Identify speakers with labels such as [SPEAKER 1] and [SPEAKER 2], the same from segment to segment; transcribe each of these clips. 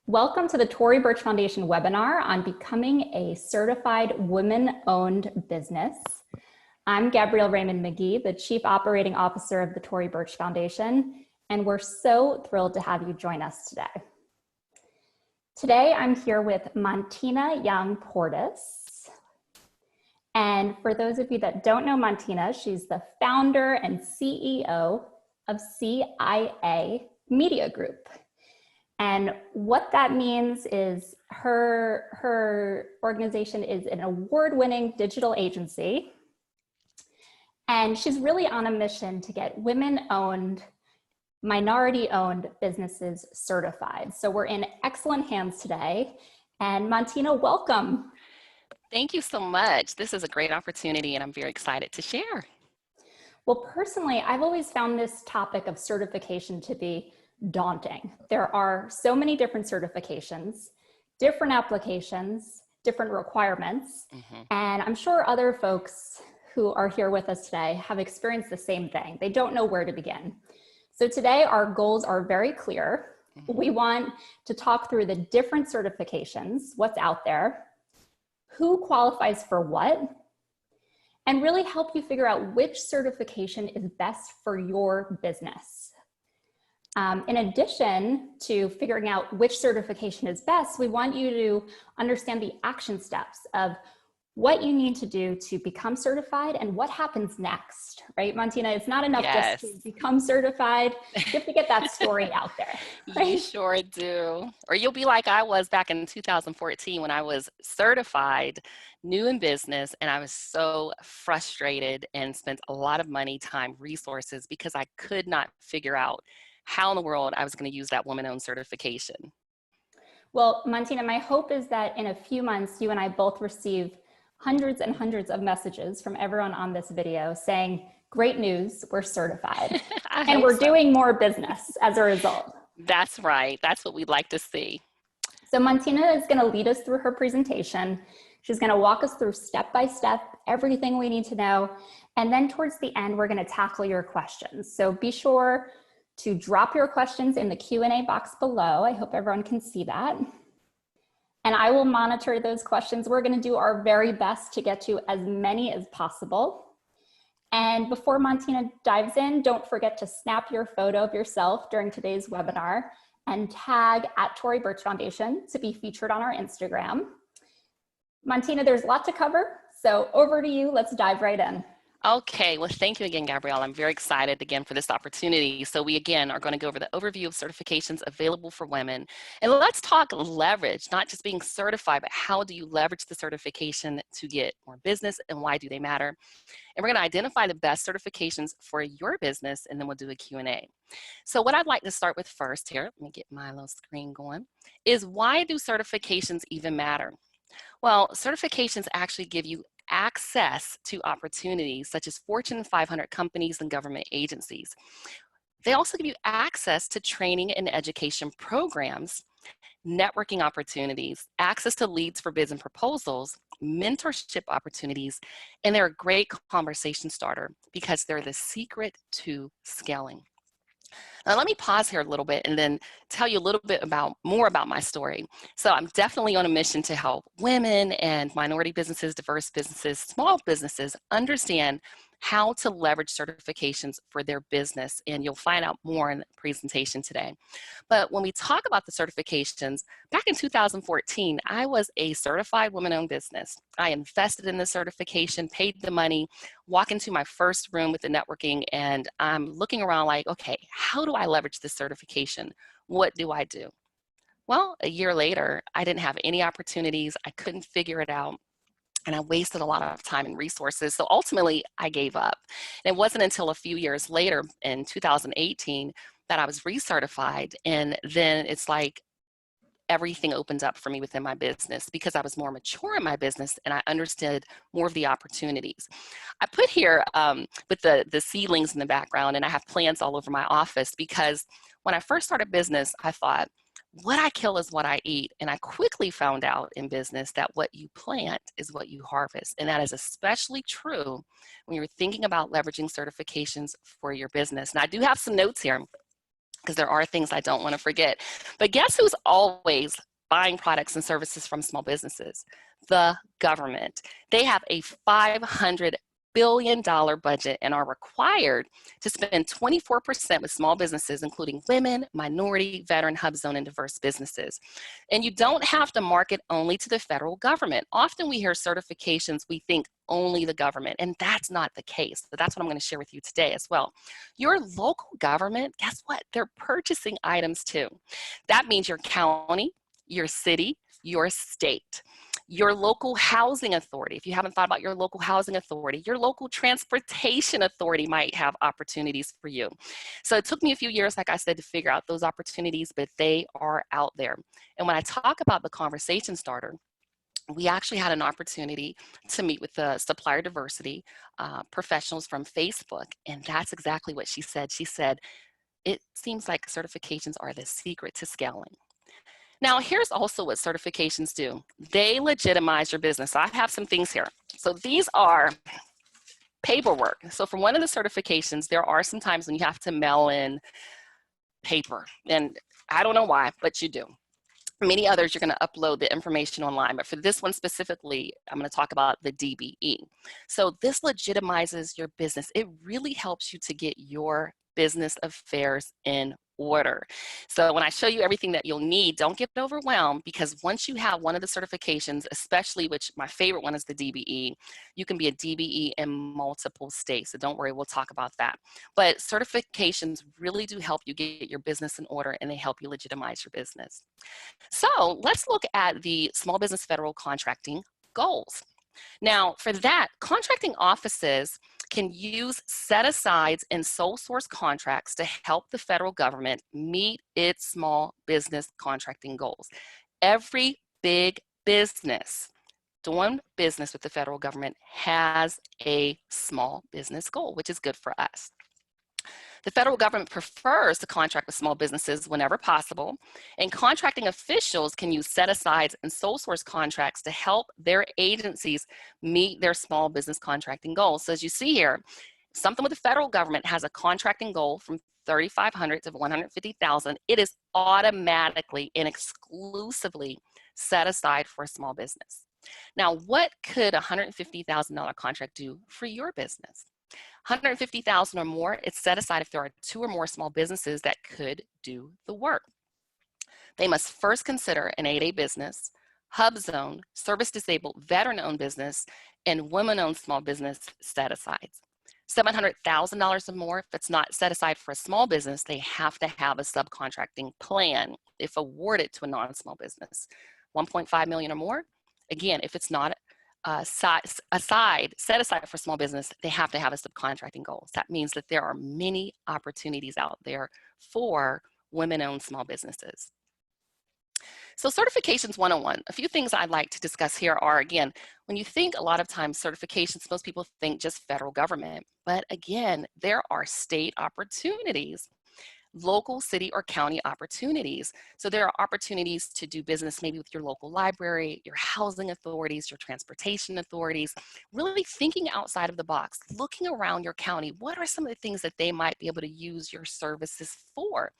[SPEAKER 1] Welcome to the Tory Burch Foundation webinar on becoming a certified women-owned business. I'm Gabrielle Raymond McGee, the Chief Operating Officer of the Tory Burch Foundation, and we're so thrilled to have you join us today. Today, I'm here with Montina Young Portis. And for those of you that don't know Montina, she's the founder and CEO of CIA Media Group. And what that means is her organization is an award-winning digital agency. And she's really on a mission to get women-owned, minority-owned businesses certified. So we're in excellent hands today. And Montina, welcome.
[SPEAKER 2] Thank you so much. This is a great opportunity and I'm very excited to share.
[SPEAKER 1] Well, personally, I've always found this topic of certification to be daunting. There are so many different certifications, different applications, different requirements, and I'm sure other folks who are here with us today have experienced the same thing. They don't know where to begin. So today our goals are very clear. We want to talk through the different certifications, what's out there, who qualifies for what, and really help you figure out which certification is best for your business. In addition to figuring out which certification is best, we want you to understand the action steps of what you need to do to become certified and what happens next, right? Montina, it's not enough just to become certified. You have to get that story out there. Right?
[SPEAKER 2] You sure do. Or you'll be like I was back in 2014 when I was certified, new in business, and I was so frustrated and spent a lot of money, time, resources because I could not figure out how in the world I was going to use that woman-owned certification.
[SPEAKER 1] Well, Montina, my hope is that in a few months, you and I both receive hundreds and hundreds of messages from everyone on this video saying, great news, we're certified. And we're doing more business as a result.
[SPEAKER 2] That's right. That's what we'd like to see.
[SPEAKER 1] So Montina is going to lead us through her presentation. She's going to walk us through step by step, everything we need to know. And then towards the end, we're going to tackle your questions. So be sure to drop your questions in the Q&A box below. I hope everyone can see that. And I will monitor those questions. We're going to do our very best to get to as many as possible. And before Montina dives in, don't forget to snap your photo of yourself during today's webinar and tag @Tory Burch Foundation to be featured on our Instagram. Montina, there's a lot to cover, so over to you. Let's dive right in.
[SPEAKER 2] Okay, well, thank you again, Gabrielle. I'm very excited again for this opportunity. So we again are going to go over the overview of certifications available for women. And let's talk leverage, not just being certified, but how do you leverage the certification to get more business and why do they matter? And we're going to identify the best certifications for your business and then we'll do a Q&A. So what I'd like to start with first here, let me get my little screen going, is why do certifications even matter? Well, certifications actually give you access to opportunities such as Fortune 500 companies and government agencies. They also give you access to training and education programs, networking opportunities, access to leads for bids and proposals, mentorship opportunities, and they're a great conversation starter because they're the secret to scaling. Now let me pause here a little bit and then tell you a little bit more about my story. So I'm definitely on a mission to help women and minority businesses, diverse businesses, small businesses understand how to leverage certifications for their business. And you'll find out more in the presentation today. But when we talk about the certifications, back in 2014, I was a certified woman-owned business. I invested in the certification, paid the money, walk into my first room with the networking, and I'm looking around like, okay, how do I leverage this certification? What do I do? Well, a year later, I didn't have any opportunities. I couldn't figure it out. And I wasted a lot of time and resources. So ultimately, I gave up. And it wasn't until a few years later in 2018 that I was recertified. And then it's like everything opened up for me within my business because I was more mature in my business and I understood more of the opportunities. I put here with the seedlings in the background, and I have plants all over my office because when I first started business, I thought, what I kill is what I eat. And I quickly found out in business that what you plant is what you harvest. And that is especially true when you're thinking about leveraging certifications for your business. And I do have some notes here. because there are things I don't want to forget. But guess who's always buying products and services from small businesses? The government. They have a $500 billion budget and are required to spend 24% with small businesses, including women, minority, veteran, hub zone, and diverse businesses. And you don't have to market only to the federal government. Often we hear certifications, we think only the government, and that's not the case. But that's what I'm going to share with you today as well. Your local government, guess what? They're purchasing items too. That means your county, your city, your state, your local housing authority. If you haven't thought about your local housing authority, your local transportation authority might have opportunities for you. So it took me a few years, like I said, to figure out those opportunities, but they are out there. And when I talk about the conversation starter, we actually had an opportunity to meet with the supplier diversity professionals from Facebook, and that's exactly what she said. She said, it seems like certifications are the secret to scaling. Now, here's also what certifications do. They legitimize your business. So I have some things here. So these are paperwork. So for one of the certifications, there are some times when you have to mail in paper. And I don't know why, but you do. Many others, you're going to upload the information online. But for this one specifically, I'm going to talk about the DBE. So this legitimizes your business. It really helps you to get your business affairs in order. So when I show you everything that you'll need, don't get overwhelmed, because once you have one of the certifications, especially, which my favorite one is the DBE, you can be a DBE in multiple states. So don't worry, we'll talk about that. But certifications really do help you get your business in order, and they help you legitimize your business. So let's look at the small business federal contracting goals. Now, for that, contracting offices can use set-asides and sole source contracts to help the federal government meet its small business contracting goals. Every big business doing business with the federal government has a small business goal, which is good for us. The federal government prefers to contract with small businesses whenever possible, and contracting officials can use set-asides and sole source contracts to help their agencies meet their small business contracting goals. So as you see here, something with the federal government has a contracting goal from $3,500 to $150,000, it is automatically and exclusively set aside for a small business. Now, what could a $150,000 contract do for your business? $150,000 or more, it's set aside if there are 2 or more small businesses that could do the work. They must first consider an 8A business, hub zone, service disabled, veteran-owned business, and women-owned small business set-asides. $700,000 or more, if it's not set aside for a small business, they have to have a subcontracting plan if awarded to a non-small business. 1.5 million or more, again, if it's not set aside for small business, they have to have a subcontracting goal. So that means that there are many opportunities out there for women-owned small businesses. So certifications 101, a few things I'd like to discuss here are, again, when you think a lot of times certifications, most people think just federal government, but again, there are state opportunities, local, city, or county opportunities. So there are opportunities to do business maybe with your local library, your housing authorities, your transportation authorities, really thinking outside of the box, looking around your county. What are some of the things that they might be able to use your services for?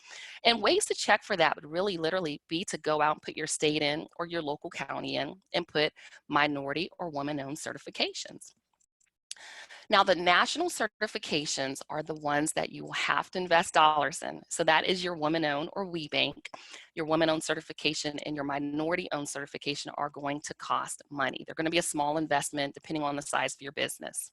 [SPEAKER 2] And ways to check for that would really literally be to go out and put your state in or your local county in and put minority or woman-owned certifications. Now, the national certifications are the ones that you will have to invest dollars in. So that is your woman-owned or WeBank. Your woman-owned certification and your minority-owned certification are going to cost money. They're going to be a small investment depending on the size of your business.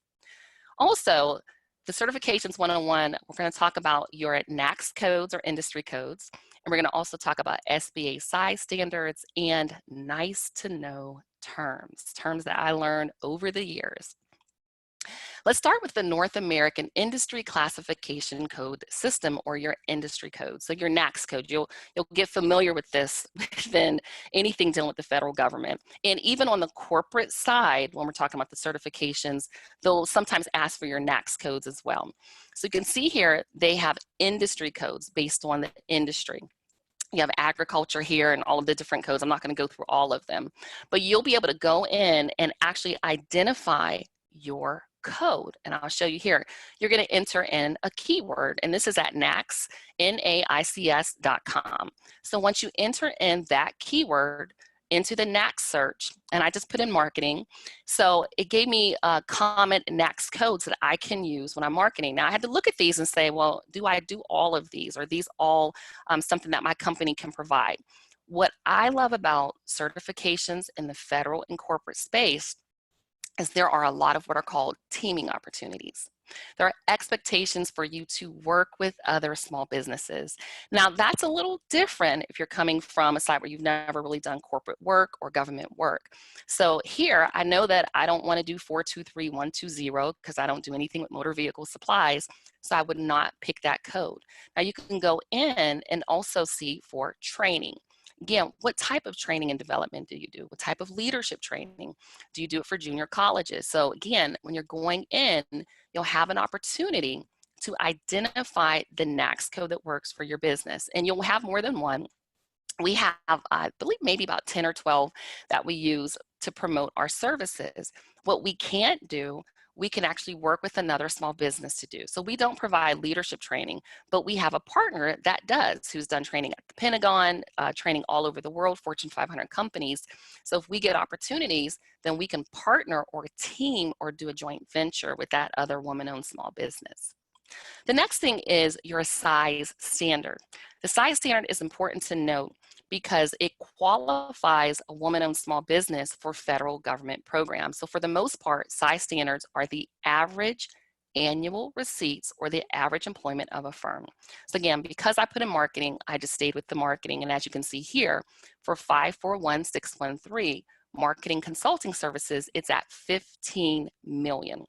[SPEAKER 2] Also, the certifications 101, we're going to talk about your NAICS codes or industry codes. And we're going to also talk about SBA size standards and nice to know terms that I learned over the years. Let's start with the North American Industry Classification Code System, or your industry code. So your NAICS code, you'll get familiar with this than anything dealing with the federal government. And even on the corporate side, when we're talking about the certifications, they'll sometimes ask for your NAICS codes as well. So you can see here, they have industry codes based on the industry. You have agriculture here and all of the different codes. I'm not going to go through all of them, but you'll be able to go in and actually identify your code, and I'll show you here. You're going to enter in a keyword, and this is at NAICS, NAICS.com. So once you enter in that keyword into the NAICS search, and I just put in marketing, so it gave me common NAICS codes that I can use when I'm marketing. Now I had to look at these and say, well, do I do all of these? Are these all something that my company can provide? What I love about certifications in the federal and corporate space is there are a lot of what are called teaming opportunities. There are expectations for you to work with other small businesses. Now that's a little different if you're coming from a site where you've never really done corporate work or government work. So here, I know that I don't want to do 423120 because I don't do anything with motor vehicle supplies, so I would not pick that code. Now you can go in and also see for training. Again, what type of training and development do you do? What type of leadership training? Do you do it for junior colleges? So again, when you're going in, you'll have an opportunity to identify the NAICS code that works for your business. And you'll have more than one. We have, I believe, maybe about 10 or 12 that we use to promote our services. What we can't do, we can actually work with another small business to do. So we don't provide leadership training, but we have a partner that does, who's done training at the Pentagon, training all over the world, Fortune 500 companies. So if we get opportunities, then we can partner or team or do a joint venture with that other woman-owned small business. The next thing is your size standard. The size standard is important to note because it qualifies a woman-owned small business for federal government programs. So for the most part, size standards are the average annual receipts or the average employment of a firm. So again, because I put in marketing, I just stayed with the marketing. And as you can see here, for 541613, marketing consulting services, it's at 15 million.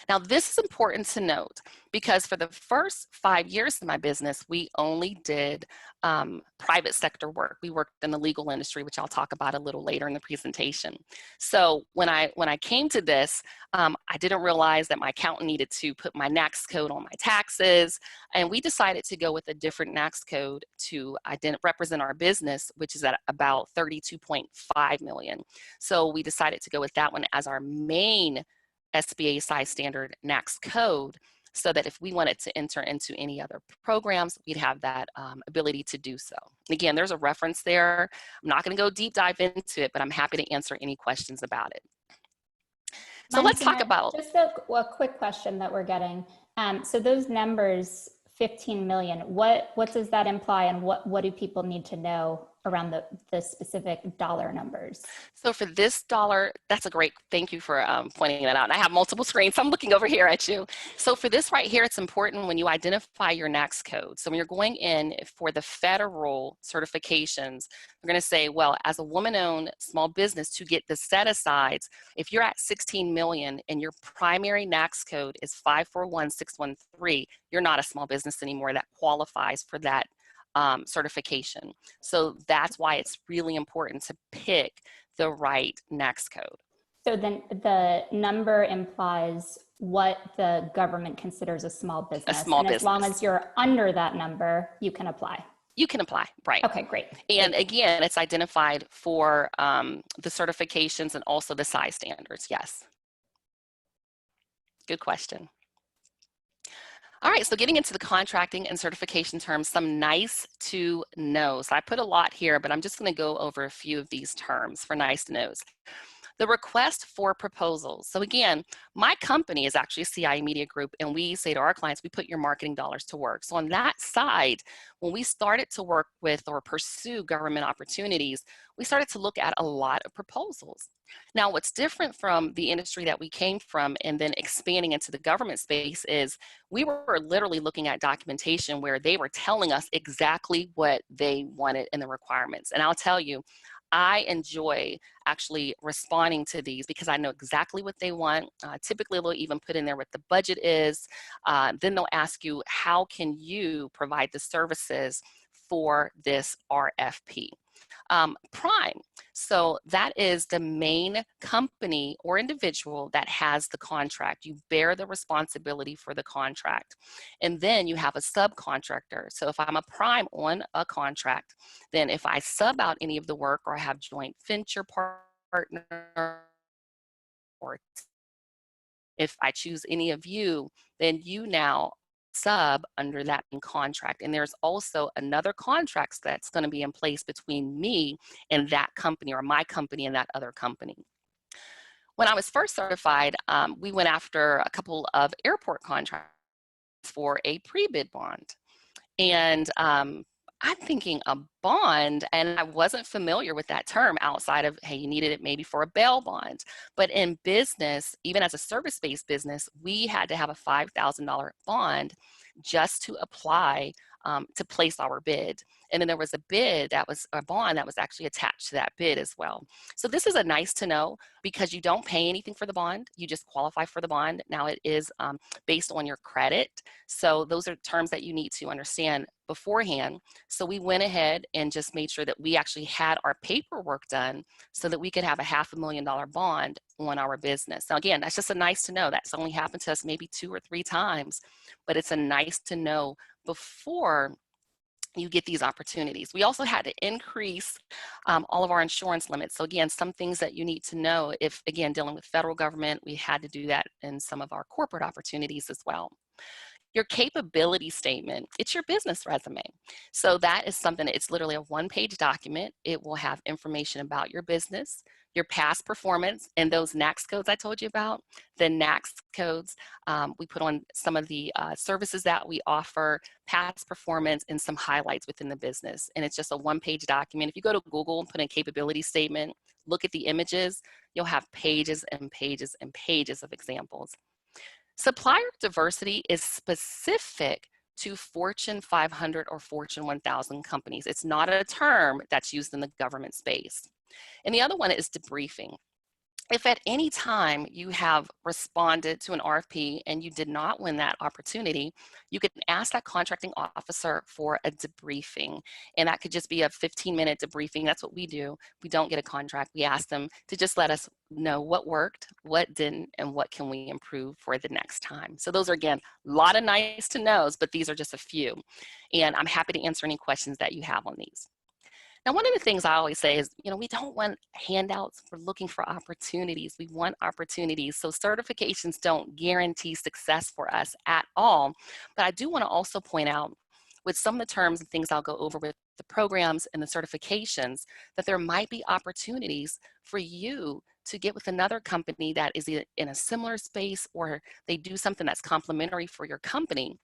[SPEAKER 2] Now, this is important to note because for the first 5 years of my business, we only did private sector work. We worked in the legal industry, which I'll talk about a little later in the presentation. So when I came to this, I didn't realize that my accountant needed to put my NAICS code on my taxes, and we decided to go with a different NAICS code to represent our business, which is at about 32.5 million. So we decided to go with that one as our main SBA size standard NAICS code, so that if we wanted to enter into any other programs, we'd have that ability to do so. Again, there's a reference there. I'm not going to go deep dive into it, but I'm happy to answer any questions about it. So let's talk about
[SPEAKER 1] just a quick question that we're getting. So those numbers, 15 million, what does that imply, and what do people need to know around the specific dollar numbers?
[SPEAKER 2] So for this dollar, that's a great, thank you for pointing that out. And I have multiple screens, so I'm looking over here at you. So for this right here, it's important when you identify your NAICS code. So when you're going in for the federal certifications, we're going to say, well, as a woman-owned small business, to get the set-asides, if you're at 16 million and your primary NAICS code is 541613, you're not a small business anymore that qualifies for that certification. So that's why it's really important to pick the right NAICS code.
[SPEAKER 1] So then the number implies what the government considers a small business.
[SPEAKER 2] A small business.
[SPEAKER 1] As long as you're under that number, you can apply.
[SPEAKER 2] You can apply, right.
[SPEAKER 1] Okay, great.
[SPEAKER 2] And again, it's identified for the certifications and also the size standards, yes. Good question. All right, so getting into the contracting and certification terms, some nice to know. So I put a lot here, but I'm just going to go over a few of these terms for nice to knows. The request for proposals. So again, my company is actually a CI Media Group, and we say to our clients, we put your marketing dollars to work. So on that side, when we started to work with or pursue government opportunities, we started to look at a lot of proposals. Now, what's different from the industry that we came from and then expanding into the government space is we were literally looking at documentation where they were telling us exactly what they wanted and the requirements. And I'll tell you, I enjoy actually responding to these because I know exactly what they want. Typically, they'll even put in there what the budget is. Then they'll ask you, how can you provide the services for this RFP? Prime. So that is the main company or individual that has the contract. You bear the responsibility for the contract. And then you have a subcontractor. So if I'm a prime on a contract, then if I sub out any of the work or I have joint venture partner or If I choose any of you, then you now sub under that contract. And there's also another contract that's going to be in place between me and that company, or my company and that other company. When I was first certified, we went after a couple of airport contracts for a pre-bid bond. And I'm thinking a bond, and I wasn't familiar with that term outside of, hey, you needed it maybe for a bail bond. But in business, even as a service-based business, we had to have a $5,000 bond just to apply to place our bid. And then there was a bid that was a bond that was actually attached to that bid as well. So this is a nice to know, because you don't pay anything for the bond, you just qualify for the bond. Now it is based on your credit. So those are terms that you need to understand beforehand. So we went ahead and just made sure that we actually had our paperwork done so that we could have a $500,000 bond on our business. Now again, that's just a nice to know. That's only happened to us maybe 2 or 3 times, but it's a nice to know before you get these opportunities. We also had to increase all of our insurance limits. So again, some things that you need to know if, again, dealing with federal government, we had to do that in some of our corporate opportunities as well. Your capability statement, it's your business resume. So that is something, it's literally a 1-page document. It will have information about your business, your past performance, and those NAICS codes I told you about. The NAICS codes, we put on some of the services that we offer, past performance, and some highlights within the business. And it's just a 1-page document. If you go to Google and put in capability statement, look at the images, you'll have pages and pages and pages of examples. Supplier diversity is specific to Fortune 500 or Fortune 1000 companies. It's not a term that's used in the government space. And the other one is debriefing. If at any time you have responded to an RFP and you did not win that opportunity, you can ask that contracting officer for a debriefing. And that could just be a 15-minute debriefing. That's what we do. We don't get a contract. We ask them to just let us know what worked, what didn't, and what can we improve for the next time. So those are, again, a lot of nice to knows, but these are just a few. And I'm happy to answer any questions that you have on these. Now, one of the things I always say is, we don't want handouts. We're looking for opportunities. We want opportunities. So certifications don't guarantee success for us at all. But I do want to also point out, with some of the terms and things I'll go over with the programs and the certifications, that there might be opportunities for you to get with another company that is in a similar space, or they do something that's complementary for your company,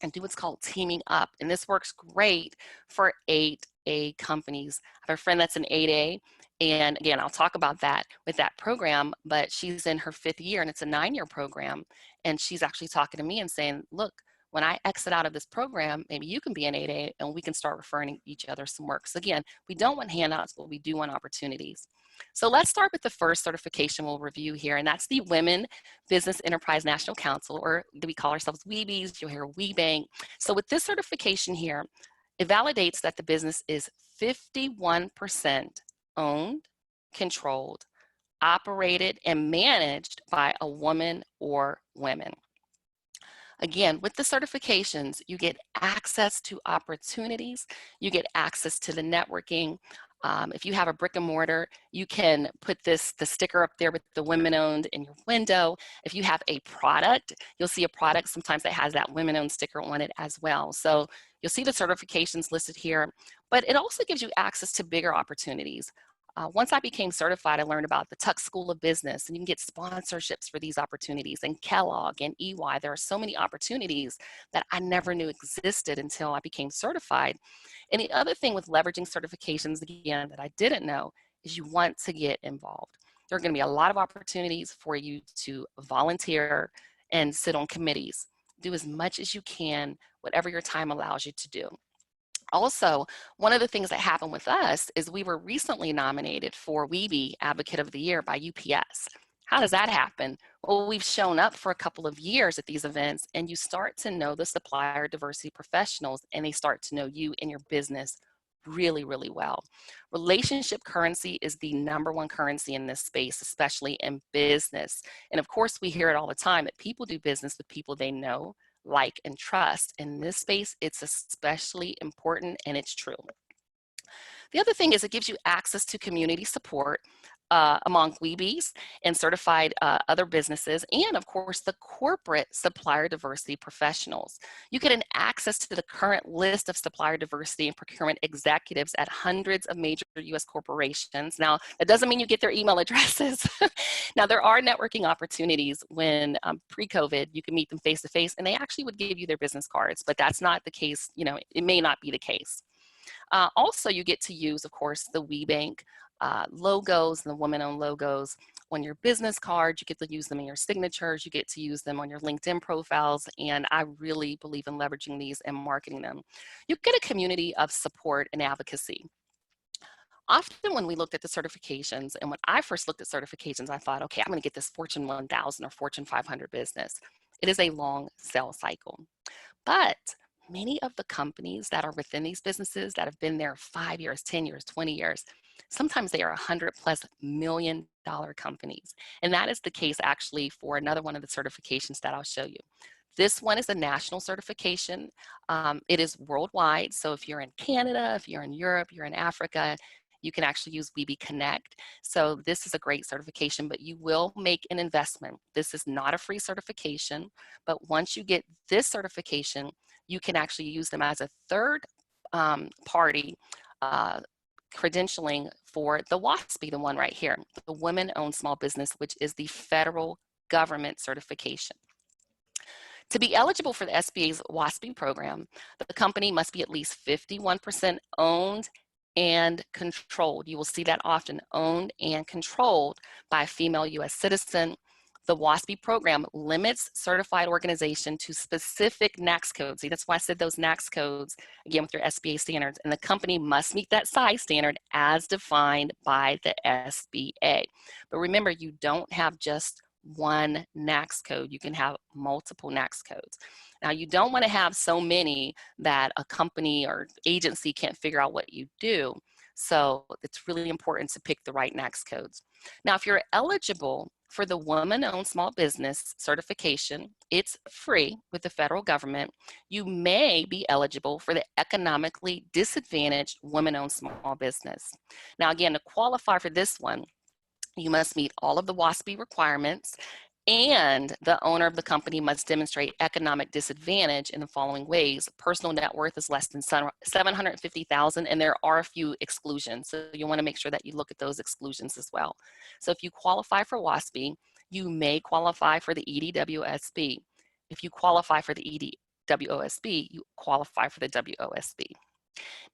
[SPEAKER 2] and do what's called teaming up. And this works great for 8A companies. I have a friend that's an 8A, and again, I'll talk about that with that program, but she's in her 5th year and it's a 9-year program. And she's actually talking to me and saying, look, when I exit out of this program, maybe you can be an 8A and we can start referring each other some work. So again, we don't want handouts, but we do want opportunities. So let's start with the first certification we'll review here, and that's the Women Business Enterprise National Council, or we call ourselves WEBs. You'll hear WeBank. So with this certification here, it validates that the business is 51% owned, controlled, operated, and managed by a woman or women. Again, with the certifications, you get access to opportunities, you get access to the networking. If you have a brick and mortar, you can put the sticker up there with the women owned in your window. If you have a product, you'll see a product sometimes that has that women owned sticker on it as well. So you'll see the certifications listed here, but it also gives you access to bigger opportunities. Once I became certified, I learned about the Tuck School of Business, and you can get sponsorships for these opportunities, and Kellogg and EY. There are so many opportunities that I never knew existed until I became certified. And the other thing with leveraging certifications, again, that I didn't know is you want to get involved. There are going to be a lot of opportunities for you to volunteer and sit on committees. Do as much as you can, whatever your time allows you to do. Also, one of the things that happened with us is we were recently nominated for WEB Advocate of the Year by UPS. How does that happen? Well, we've shown up for a couple of years at these events, and you start to know the supplier diversity professionals, and they start to know you and your business really, really well. Relationship currency is the #1 currency in this space, especially in business. And of course, we hear it all the time that people do business with people they know, like, and trust. In this space, it's especially important, and it's true. The other thing is it gives you access to community support. among WEBs and certified other businesses, and of course the corporate supplier diversity professionals. You get an access to the current list of supplier diversity and procurement executives at hundreds of major US corporations. Now, that doesn't mean you get their email addresses. Now, there are networking opportunities when pre-COVID, you can meet them face to face, and they actually would give you their business cards, but that's not the case. You know, it may not be the case. Also, you get to use, of course, the WeBank logos and the woman-owned logos on your business cards. You get to use them in your signatures. You get to use them on your LinkedIn profiles. And I really believe in leveraging these and marketing them. You get a community of support and advocacy. Often when we looked at the certifications, and when I first looked at certifications, I thought, okay, I'm going to get this Fortune 1000 or Fortune 500 business. It is a long sales cycle. But many of the companies that are within these businesses that have been there 5 years, 10 years, 20 years, sometimes they are $100+ million companies. And that is the case actually for another one of the certifications that I'll show you. This one is a national certification. It is worldwide. So if you're in Canada, if you're in Europe, you're in Africa, you can actually use WeBe Connect. So this is a great certification, but you will make an investment. This is not a free certification, but once you get this certification, you can actually use them as a third party credentialing for the WOSB, the one right here, the Women-Owned Small Business, which is the federal government certification. To be eligible for the SBA's WOSB program, the company must be at least 51% owned and controlled. You will see that often, owned and controlled by a female US citizen. The WOSB program limits certified organization to specific NAICS codes. See, that's why I said those NAICS codes, again, with your SBA standards, and the company must meet that size standard as defined by the SBA. But remember, you don't have just one NAICS code. You can have multiple NAICS codes. Now, you don't want to have so many that a company or agency can't figure out what you do. So it's really important to pick the right NAICS codes. Now, if you're eligible for the Woman-Owned Small Business certification, it's free with the federal government. You may be eligible for the Economically Disadvantaged Women-Owned Small Business. Now, again, to qualify for this one, you must meet all of the WOSB requirements, and the owner of the company must demonstrate economic disadvantage in the following ways. Personal net worth is less than $750,000, and there are a few exclusions. So you want to make sure that you look at those exclusions as well. So if you qualify for WOSB, you may qualify for the EDWOSB. If you qualify for the EDWOSB, you qualify for the WOSB.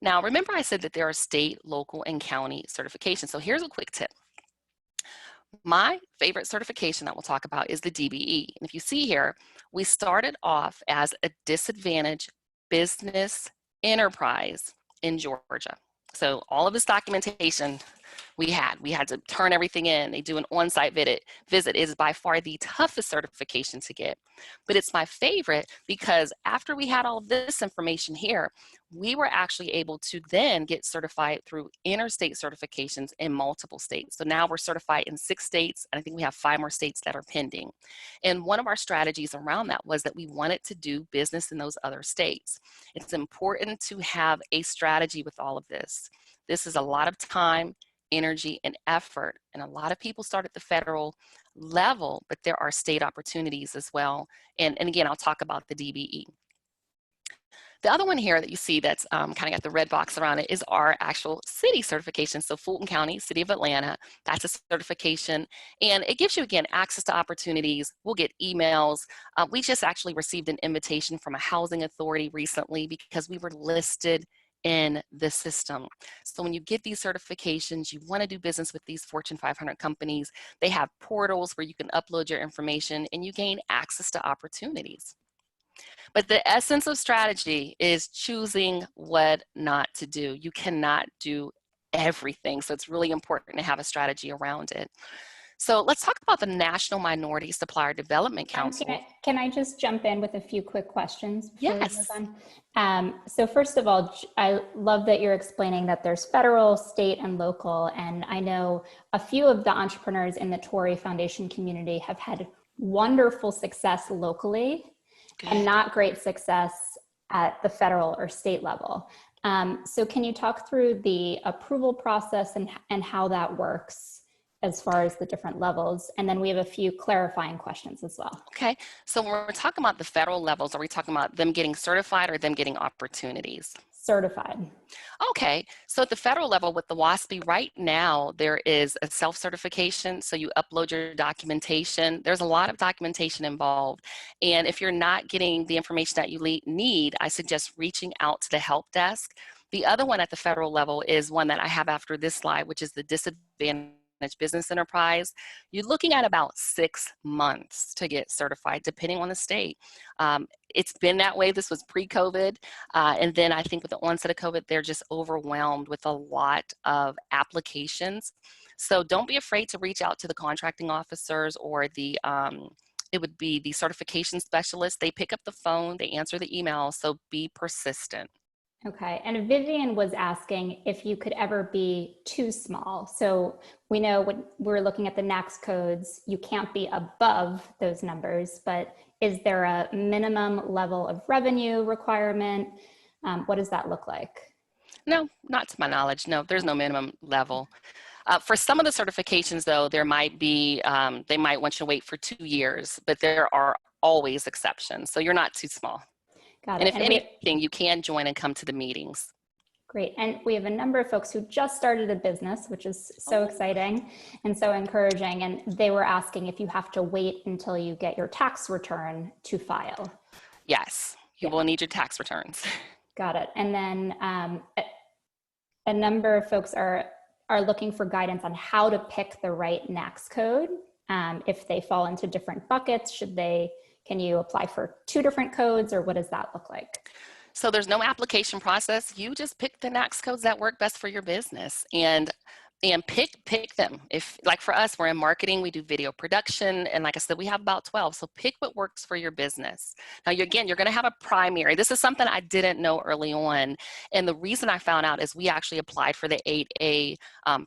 [SPEAKER 2] Now, remember I said that there are state, local, and county certifications. So here's a quick tip. My favorite certification that we'll talk about is the DBE. And if you see here, we started off as a disadvantaged business enterprise in Georgia. So all of this documentation we had to turn everything in. They do an on-site visit. It is by far the toughest certification to get, but it's my favorite because after we had all of this information here, we were actually able to then get certified through interstate certifications in multiple states. So now we're certified in 6 states, and I think we have 5 more states that are pending. And one of our strategies around that was that we wanted to do business in those other states. It's important to have a strategy with all of this. This is a lot of time, energy, and effort. And a lot of people start at the federal level, but there are state opportunities as well. And again, I'll talk about the DBE. The other one here that you see that's kind of got the red box around it is our actual city certification. So Fulton County, City of Atlanta, that's a certification. And it gives you, again, access to opportunities. We'll get emails. We just actually received an invitation from a housing authority recently because we were listed in the system. So when you get these certifications, you want to do business with these Fortune 500 companies. They have portals where you can upload your information and you gain access to opportunities. But the essence of strategy is choosing what not to do. You cannot do everything. So it's really important to have a strategy around it. So let's talk about the National Minority Supplier Development Council.
[SPEAKER 1] Can I just jump in with a few quick questions before
[SPEAKER 2] Yes.
[SPEAKER 1] we move on? So first of all, I love that you're explaining that there's federal, state, and local. And I know a few of the entrepreneurs in the Tory Foundation community have had wonderful success locally. Good. And not great success at the federal or state level. So can you talk through the approval process and how that works as far as the different levels. And then we have a few clarifying questions as well.
[SPEAKER 2] Okay, so when we're talking about the federal levels, are we talking about them getting certified or them getting opportunities?
[SPEAKER 1] Certified.
[SPEAKER 2] Okay, so at the federal level with the WOSB right now, there is a self-certification. So you upload your documentation. There's a lot of documentation involved. And if you're not getting the information that you need, I suggest reaching out to the help desk. The other one at the federal level is one that I have after this slide, which is the disadvantaged business enterprise. You're looking at about 6 months to get certified, depending on the state. It's been that way. This was pre-COVID. And then I think with the onset of COVID, they're just overwhelmed with a lot of applications. So don't be afraid to reach out to the contracting officers or the, it would be the certification specialist. They pick up the phone, they answer the email, so be persistent.
[SPEAKER 1] Okay, and Vivian was asking if you could ever be too small. So we know when we're looking at the NAICS codes, you can't be above those numbers, but is there a minimum level of revenue requirement? What does that look like?
[SPEAKER 2] No, not to my knowledge. No, there's no minimum level. For some of the certifications though, there might be, they might want you to wait for 2 years, but there are always exceptions. So you're not too small.
[SPEAKER 1] Got
[SPEAKER 2] And
[SPEAKER 1] it.
[SPEAKER 2] if anything, you can join and come to the meetings.
[SPEAKER 1] Great. And we have a number of folks who just started a business, which is so exciting and so encouraging. And they were asking if you have to wait until you get your tax return to file.
[SPEAKER 2] Yes, you will need your tax returns.
[SPEAKER 1] Got it. And then a number of folks are looking for guidance on how to pick the right NAICS code. If they fall into different buckets, can you apply for 2 different codes, or what does that look like?
[SPEAKER 2] So there's no application process. You just pick the NAICS codes that work best for your business and pick them. If, like for us, we're in marketing, we do video production, and like I said, we have about 12. So pick what works for your business. Now, you're going to have a primary. This is something I didn't know early on, and the reason I found out is we actually applied for the 8A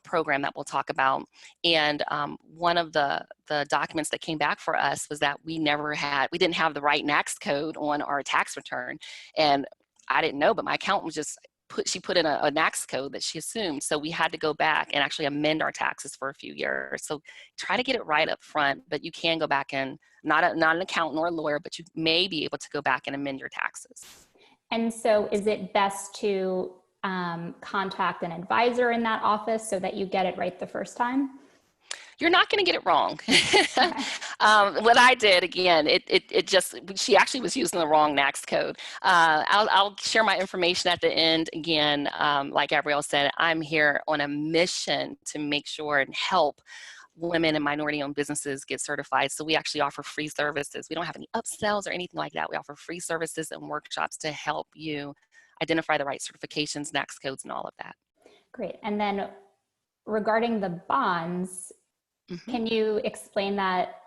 [SPEAKER 2] program that we'll talk about, and one of the documents that came back for us was that we didn't have the right NAICS code on our tax return, and I didn't know, but my accountant was just she put in a NAICS code that she assumed. So we had to go back and actually amend our taxes for a few years. So try to get it right up front, but you can go back and not an accountant or a lawyer, but you may be able to go back and amend your taxes. And
[SPEAKER 1] so is it best to contact an advisor in that office so that you get it right the first time?
[SPEAKER 2] You're not going to get it wrong. What I did, again, she actually was using the wrong NAICS code. I'll share my information at the end. Again, like Gabrielle said, I'm here on a mission to make sure and help women and minority-owned businesses get certified. So we actually offer free services. We don't have any upsells or anything like that. We offer free services and workshops to help you identify the right certifications, NAICS codes, and all of that.
[SPEAKER 1] Great. And then regarding the bonds, can you explain that?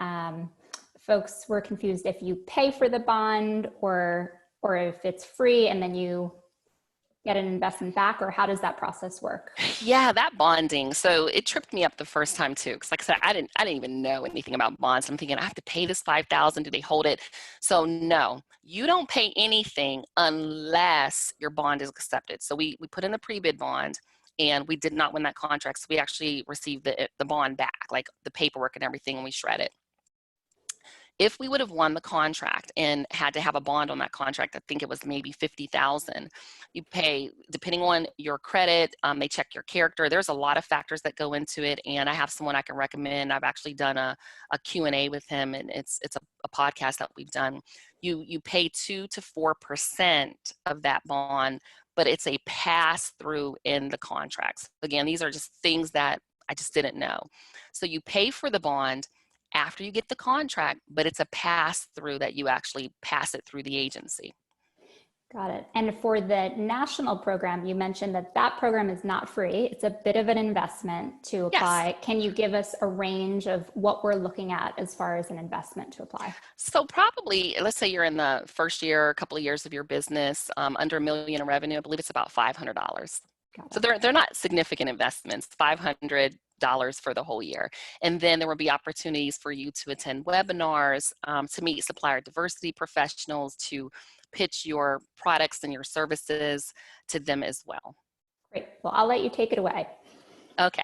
[SPEAKER 1] Folks were confused if you pay for the bond or if it's free and then you get an investment back, or how does that process work?
[SPEAKER 2] Yeah, that bonding. So it tripped me up the first time too, because like I said, I didn't even know anything about bonds. I'm thinking I have to pay this $5,000. Do they hold it? So no, you don't pay anything unless your bond is accepted. So we put in the pre-bid bond. And we did not win that contract, so we actually received the bond back, like the paperwork and everything, and we shred it. If we would have won the contract and had to have a bond on that contract, I think it was maybe $50,000. You pay, depending on your credit, they check your character. There's a lot of factors that go into it, and I have someone I can recommend. I've actually done a Q&A with him, and it's a podcast that we've done. You pay 2 to 4% of that bond, but it's a pass-through in the contracts. Again, these are just things that I just didn't know. So you pay for the bond after you get the contract, but it's a pass-through that you actually pass it through the agency.
[SPEAKER 1] Got it. And for the national program, you mentioned that program is not free. It's a bit of an investment to apply. Yes. Can you give us a range of what we're looking at as far as an investment to apply?
[SPEAKER 2] So probably, let's say you're in the first year, a couple of years of your business, under $1 million in revenue, I believe it's about $500. So they're not significant investments, $500 for the whole year. And then there will be opportunities for you to attend webinars, to meet supplier diversity professionals, to pitch your products and your services to them as well.
[SPEAKER 1] Great. Well, I'll let you take it away.
[SPEAKER 2] Okay.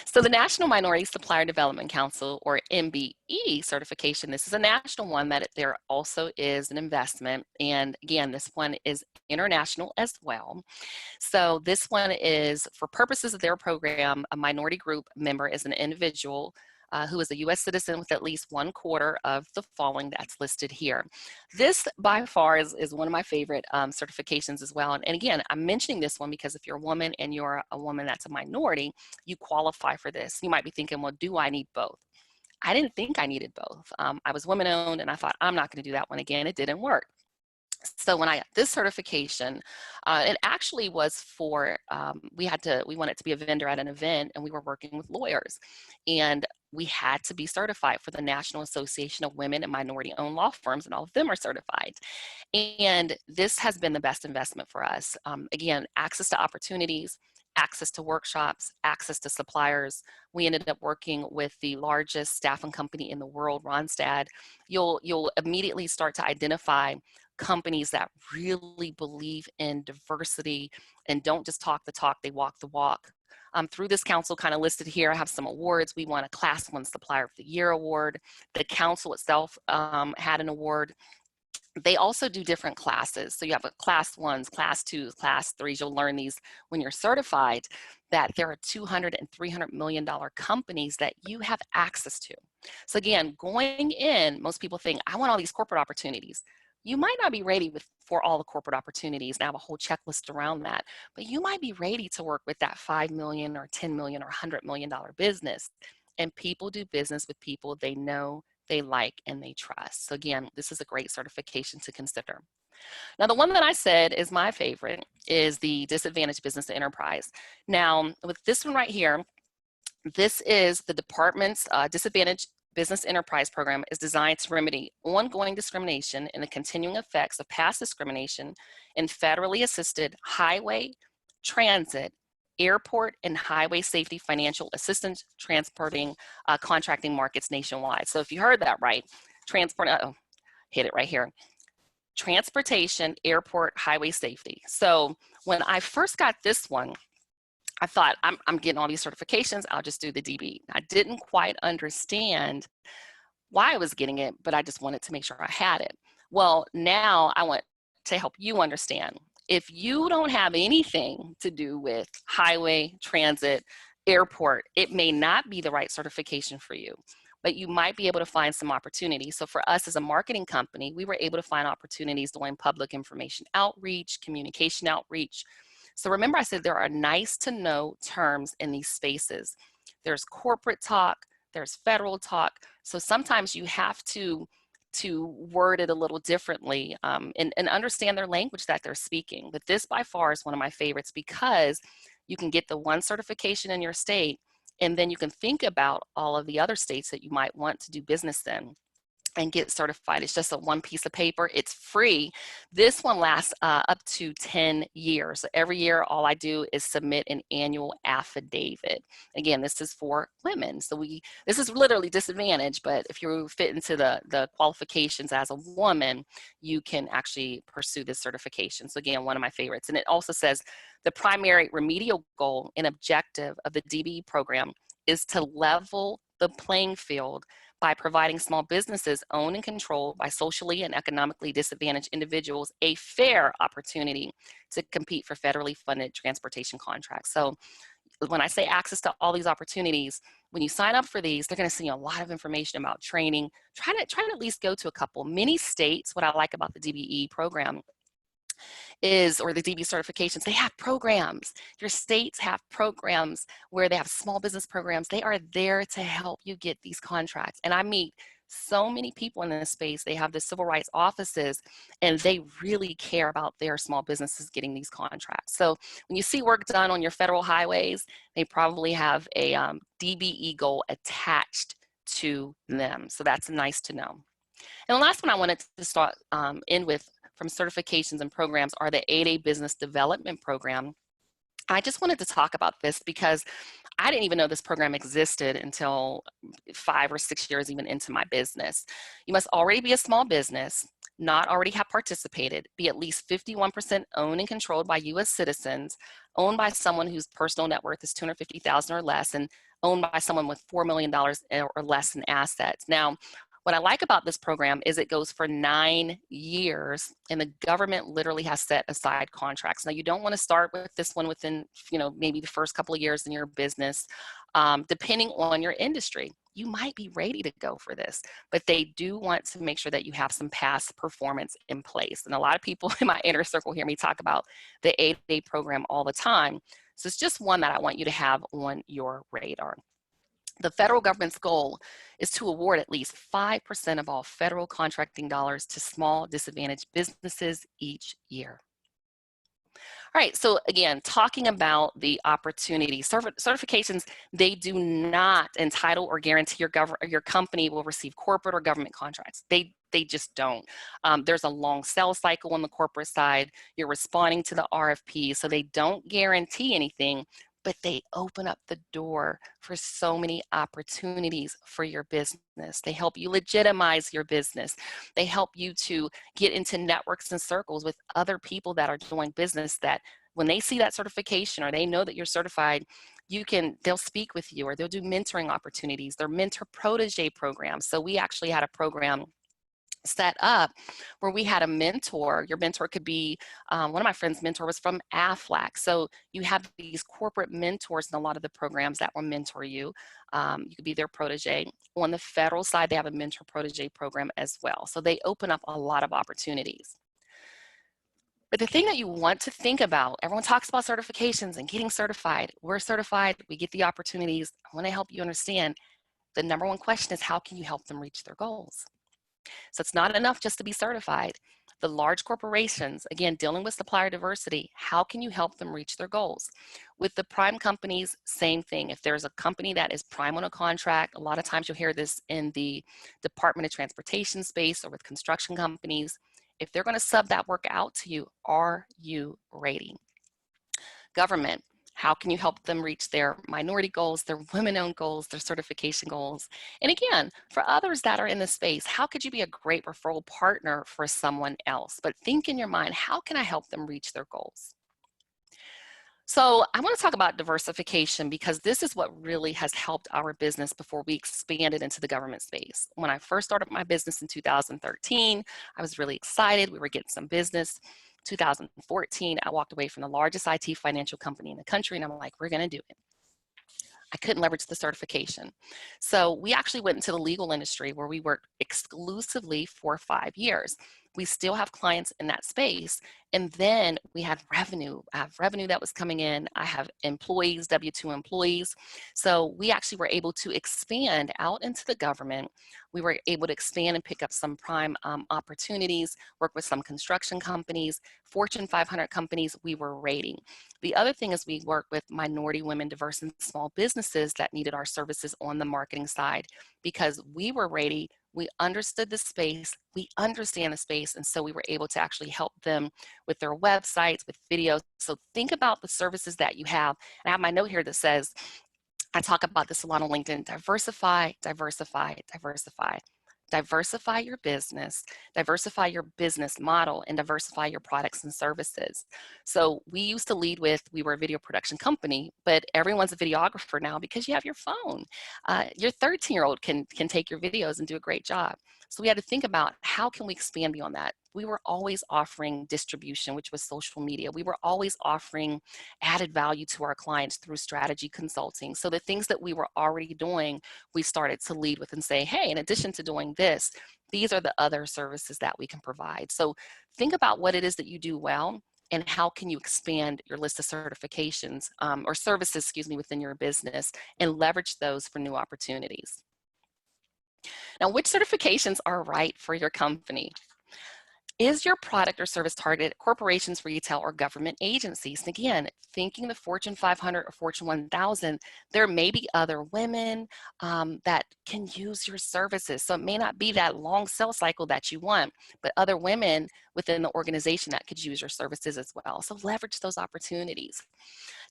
[SPEAKER 2] So the National Minority Supplier Development Council, or MBE certification, this is a national one that there also is an investment. And again, this one is international as well. So this one is, for purposes of their program, a minority group member is an individual who is a U.S. citizen with at least 1/4 of the following that's listed here. This by far is one of my favorite certifications as well. And again, I'm mentioning this one because if you're a woman and you're a woman that's a minority, you qualify for this. You might be thinking, well, do I need both? I didn't think I needed both. I was women owned and I thought, I'm not going to do that one again. It didn't work. So when I got this certification, it actually was for, we wanted to be a vendor at an event and we were working with lawyers. And we had to be certified for the National Association of Women and Minority-Owned Law Firms, and all of them are certified. And this has been the best investment for us. Again, access to opportunities, access to workshops, access to suppliers. We ended up working with the largest staffing company in the world, Randstad. You'll immediately start to identify companies that really believe in diversity and don't just talk the talk, they walk the walk. Through this council kind of listed here, I have some awards. We won a Class 1 Supplier of the Year award. The council itself had an award. They also do different classes. So you have a Class 1s, Class 2s, Class 3s. You'll learn these when you're certified, that there are $200 and $300 million companies that you have access to. So again, going in, most people think, I want all these corporate opportunities. You might not be ready for all the corporate opportunities and have a whole checklist around that, but you might be ready to work with that $5 million or $10 million or $100 million business. And people do business with people they know, they like, and they trust. So again, this is a great certification to consider. Now, the one that I said is my favorite is the Disadvantaged Business Enterprise. Now, with this one right here, this is the department's Disadvantaged Business Enterprise Program is designed to remedy ongoing discrimination and the continuing effects of past discrimination in federally assisted highway, transit, airport, and highway safety financial assistance transporting contracting markets nationwide. So if you heard that right, hit it right here. Transportation, airport, highway safety. So when I first got this one, I thought, I'm getting all these certifications, I'll just do the DB. I didn't quite understand why I was getting it, but I just wanted to make sure I had it. Well, now I want to help you understand. If you don't have anything to do with highway, transit, airport, it may not be the right certification for you, but you might be able to find some opportunities. So for us as a marketing company, we were able to find opportunities doing public information outreach, communication outreach. So remember I said there are nice to know terms in these spaces. There's corporate talk, there's federal talk. So sometimes you have to word it a little differently and understand their language that they're speaking. But this by far is one of my favorites because you can get the one certification in your state and then you can think about all of the other states that you might want to do business in and get certified. It's just a one piece of paper. It's free. This one lasts up to 10 years. So every year, all I do is submit an annual affidavit. Again, this is for women. So this is literally disadvantaged, but if you fit into the qualifications as a woman, you can actually pursue this certification. So again, one of my favorites. And it also says the primary remedial goal and objective of the DBE program is to level the playing field by providing small businesses owned and controlled by socially and economically disadvantaged individuals a fair opportunity to compete for federally funded transportation contracts. So when I say access to all these opportunities, when you sign up for these, they're going to send you a lot of information about training. Try to at least go to a couple. Many states, what I like about the DBE program or the DB certifications, they have programs. Your states have programs where they have small business programs. They are there to help you get these contracts. And I meet so many people in this space. They have the civil rights offices and they really care about their small businesses getting these contracts. So when you see work done on your federal highways, they probably have a DBE goal attached to them. So that's nice to know. And the last one I wanted to end with from certifications and programs are the 8A Business Development Program. I just wanted to talk about this because I didn't even know this program existed until 5 or 6 years even into my business. You must already be a small business, not already have participated, be at least 51% owned and controlled by U.S. citizens, owned by someone whose personal net worth is $250,000 or less, and owned by someone with $4 million or less in assets. Now, what I like about this program is it goes for 9 years, and the government literally has set aside contracts. Now, you don't want to start with this one within, maybe the first couple of years in your business, depending on your industry. You might be ready to go for this, but they do want to make sure that you have some past performance in place. And a lot of people in my inner circle hear me talk about the 8-day program all the time. So it's just one that I want you to have on your radar. The federal government's goal is to award at least 5% of all federal contracting dollars to small disadvantaged businesses each year. All right, so again, talking about the opportunity, certifications, they do not entitle or guarantee your company will receive corporate or government contracts. They just don't. There's a long sales cycle on the corporate side. You're responding to the RFP, so they don't guarantee anything, but they open up the door for so many opportunities for your business. They help you legitimize your business. They help you to get into networks and circles with other people that are doing business, that when they see that certification or they know that you're certified, they'll speak with you, or they'll do mentoring opportunities. They're mentor protege programs. So we actually had a program set up where we had a mentor. Your mentor could be, one of my friends' mentor was from AFLAC. So you have these corporate mentors in a lot of the programs that will mentor you. You could be their protege. On the federal side, they have a mentor protege program as well. So they open up a lot of opportunities. But the thing that you want to think about, everyone talks about certifications and getting certified. We're certified, we get the opportunities. I want to help you understand the number one question is, how can you help them reach their goals? So it's not enough just to be certified. The large corporations, again, dealing with supplier diversity, how can you help them reach their goals? With the prime companies, same thing. If there's a company that is prime on a contract, a lot of times you'll hear this in the Department of Transportation space or with construction companies. If they're going to sub that work out to you, are you ready? Government, how can you help them reach their minority goals, their women-owned goals, their certification goals? And again, for others that are in the space, how could you be a great referral partner for someone else? But think in your mind, how can I help them reach their goals? So I want to talk about diversification, because this is what really has helped our business before we expanded into the government space. When I first started my business in 2013, I was really excited. We were getting some business. 2014, I walked away from the largest IT financial company in the country, and I'm like, we're going to do it. I couldn't leverage the certification. So we actually went into the legal industry, where we worked exclusively for 5 years. We still have clients in that space. And then we had revenue. I have revenue that was coming in. I have employees, W-2 employees. So we actually were able to expand out into the government. We were able to expand and pick up some prime opportunities, work with some construction companies, Fortune 500 companies we were rating. The other thing is we work with minority, women, diverse, and small businesses that needed our services on the marketing side, because we were ready. We understood the space, we understand the space, and so we were able to actually help them with their websites, with videos. So think about the services that you have. And I have my note here that says, I talk about this a lot on LinkedIn: diversify, diversify, diversify. Diversify your business, diversify your business model, and diversify your products and services. So we used to lead with, we were a video production company, but everyone's a videographer now because you have your phone. Your 13-year-old can take your videos and do a great job. So we had to think about, how can we expand beyond that? We were always offering distribution, which was social media. We were always offering added value to our clients through strategy consulting. So the things that we were already doing, we started to lead with and say, hey, in addition to doing this, these are the other services that we can provide. So think about what it is that you do well, and how can you expand your list of certifications or services, within your business, and leverage those for new opportunities. Now, which certifications are right for your company? Is your product or service targeted at corporations, retail, or government agencies? And again, thinking the Fortune 500 or Fortune 1000, there may be other women that can use your services. So it may not be that long sales cycle that you want, but other women within the organization that could use your services as well. So leverage those opportunities.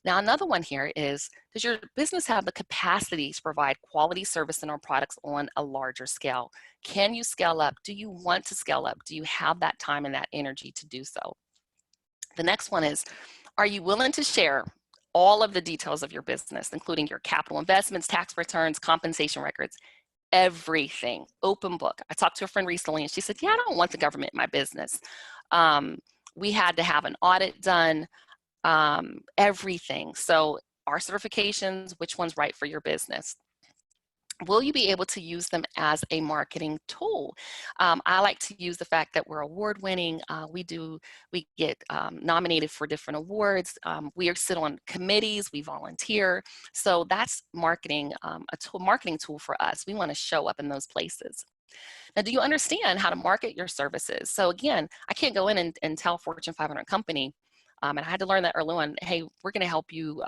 [SPEAKER 2] Now, another one here is, does your business have the capacity to provide quality service and or products on a larger scale? Can you scale up? Do you want to scale up? Do you have that time and that energy to do so? The next one is, Are you willing to share all of the details of your business, including your capital investments, tax returns, compensation records, everything, open book? I talked to a friend recently and she said, yeah, I don't want the government in my business. We had to have an audit done, everything. So our certifications, which one's right for your business? Will you be able to use them as a marketing tool? I like to use the fact that we're award-winning. We get nominated for different awards. We sit on committees. We volunteer. So that's marketing, marketing tool for us. We want to show up in those places. Now, do you understand how to market your services? So again, I can't go in and tell a Fortune 500 company, and I had to learn that early on, hey, we're going to help you.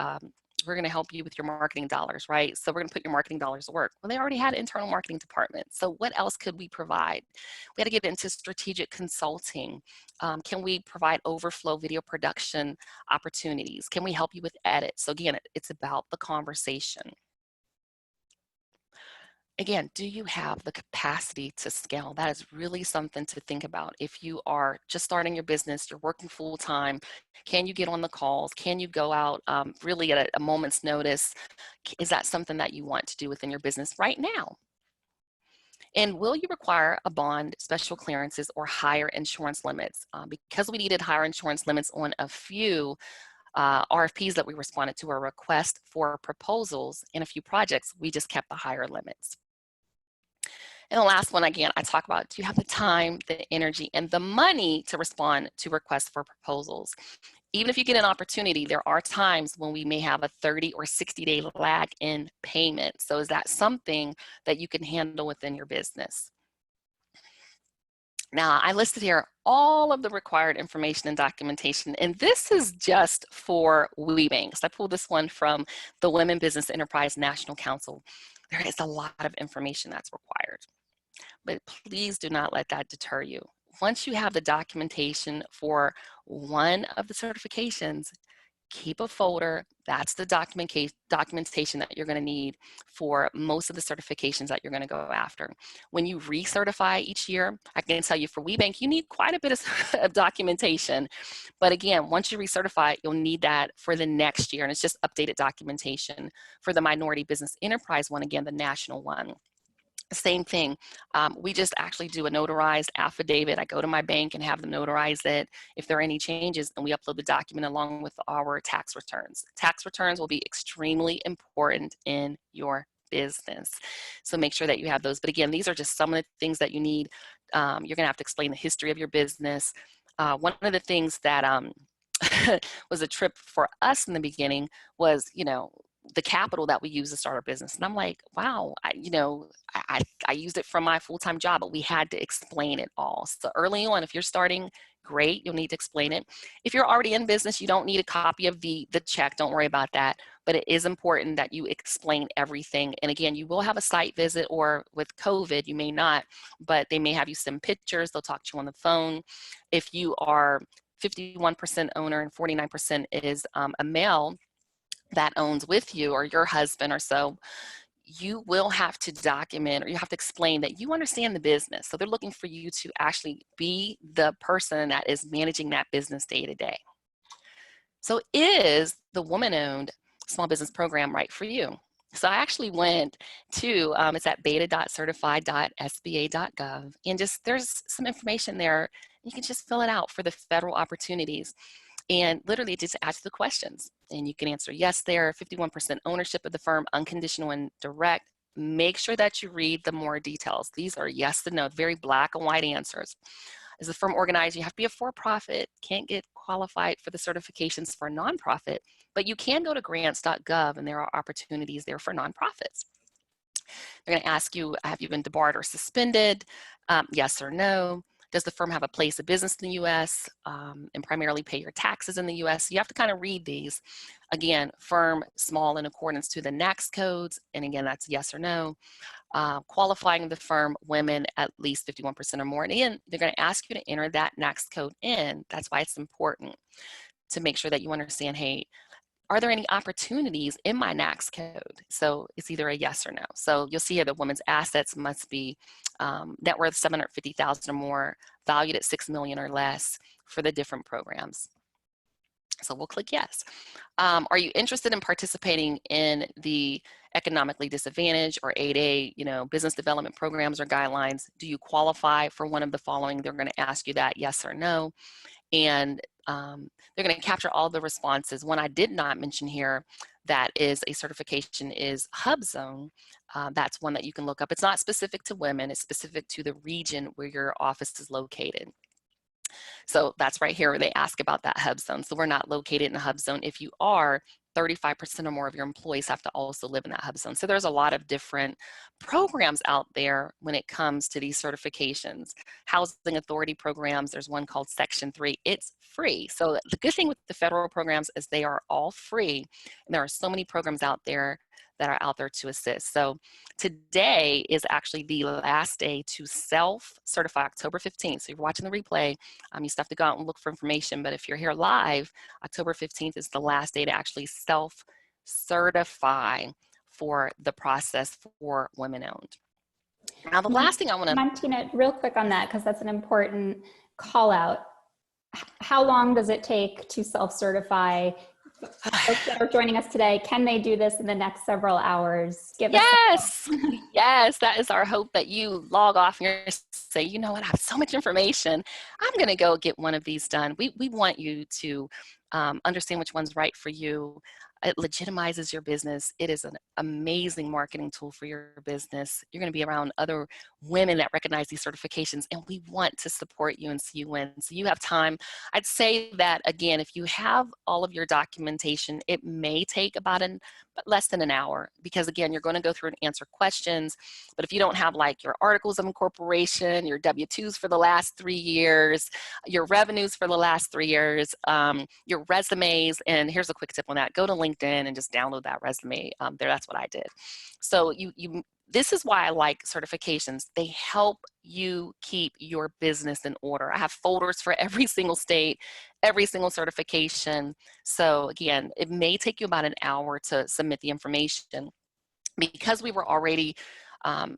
[SPEAKER 2] We're going to help you with your marketing dollars, right? So we're going to put your marketing dollars to work. Well, they already had an internal marketing department. So what else could we provide? We had to get into strategic consulting. Can we provide overflow video production opportunities? Can we help you with edits? So again, it's about the conversation. Again, do you have the capacity to scale? That is really something to think about. If you are just starting your business, you're working full time, can you get on the calls? Can you go out really at a moment's notice? Is that something that you want to do within your business right now? And will you require a bond, special clearances, or higher insurance limits? Because we needed higher insurance limits on a few RFPs that we responded to, or request for proposals in a few projects, we just kept the higher limits. And the last one, again, I talk about, do you have the time, the energy, and the money to respond to requests for proposals? Even if you get an opportunity, there are times when we may have a 30 or 60-day lag in payment. So is that something that you can handle within your business? Now, I listed here all of the required information and documentation, and this is just for WeBanks. I pulled this one from the Women Business Enterprise National Council. There is a lot of information that's required, but please do not let that deter you. Once you have the documentation for one of the certifications, keep a folder. That's the documentation that you're going to need for most of the certifications that you're going to go after. When you recertify each year, I can tell you for WeBank, you need quite a bit of documentation. But again, once you recertify, you'll need that for the next year, and it's just updated documentation. For the Minority Business Enterprise one, again, the national one. Same thing. We just actually do a notarized affidavit. I go to my bank and have them notarize it. If there are any changes, and we upload the document along with our tax returns. Tax returns will be extremely important in your business. So make sure that you have those. But again, these are just some of the things that you need. You're going to have to explain the history of your business. One of the things that was a trip for us in the beginning was, the capital that we use to start our business. And I'm like, wow, I used it from my full-time job, but we had to explain it all. So early on, if you're starting, great, you'll need to explain it. If you're already in business, you don't need a copy of the check. Don't worry about that. But it is important that you explain everything. And again, you will have a site visit, or with COVID, you may not, but they may have you send pictures. They'll talk to you on the phone. If you are 51% owner and 49% is a male that owns with you, or your husband or so, you will have to document, or you have to explain that you understand the business. So they're looking for you to actually be the person that is managing that business day to day. So is the woman-owned small business program right for you? So I actually went to, it's at beta.certified.sba.gov, and there's some information there. You can just fill it out for the federal opportunities. And literally just ask the questions, and you can answer yes there. 51% ownership of the firm, unconditional and direct. Make sure that you read the more details. These are yes and no, very black and white answers. Is the firm organized? You have to be a for-profit. Can't get qualified for the certifications for nonprofit, but you can go to grants.gov, and there are opportunities there for nonprofits. They're going to ask you, have you been debarred or suspended? Yes or no. Does the firm have a place of business in the U.S. And primarily pay your taxes in the U.S.? So you have to kind of read these. Again, firm, small, in accordance to the NAICS codes. And again, that's yes or no. Qualifying the firm, women, at least 51% or more. And again, they're going to ask you to enter that NAICS code in. That's why it's important to make sure that you understand, hey, are there any opportunities in my NAICS code? So it's either a yes or no. So you'll see here the woman's assets must be net worth 750,000 or more, valued at 6 million or less for the different programs. So we'll click yes. Are you interested in participating in the economically disadvantaged or 8A, business development programs or guidelines? Do you qualify for one of the following? They're going to ask you that, yes or no. And they're going to capture all the responses. One I did not mention here that is a certification is HubZone. That's one that you can look up. It's not specific to women. It's specific to the region where your office is located. So that's right here where they ask about that hub zone. So we're not located in a hub zone. If you are, 35% or more of your employees have to also live in that hub zone. So there's a lot of different programs out there when it comes to these certifications. Housing authority programs, there's one called Section 3. It's free. So the good thing with the federal programs is they are all free. And there are so many programs out there that are out there to assist. So today is actually the last day to self-certify, October 15th. So if you're watching the replay, you still have to go out and look for information. But if you're here live, October 15th is the last day to actually self-certify for the process for women-owned. Now, the last thing I want to...
[SPEAKER 1] Montina, real quick on that, because that's an important call out. How long does it take to self-certify? Folks that are joining us today, can they do this in the next several hours?
[SPEAKER 2] Yes, yes, that is our hope, that you log off and you say, you know what, I have so much information. I'm going to go get one of these done. We want you to understand which one's right for you. It legitimizes your business. It is an amazing marketing tool for your business. You're going to be around other women that recognize these certifications, and we want to support you and see you win. So you have time. I'd say that, again, if you have all of your documentation, it may take about less than an hour, because again, you're going to go through and answer questions. But if you don't have like your articles of incorporation, your W-2s for the last 3 years, your revenues for the last 3 years, your resumes, and here's a quick tip on that: go to LinkedIn and just download that resume there. That's what I did. So this is why I like certifications. They help you keep your business in order. I have folders for every single state, every single certification. So again, it may take you about an hour to submit the information. Because we were already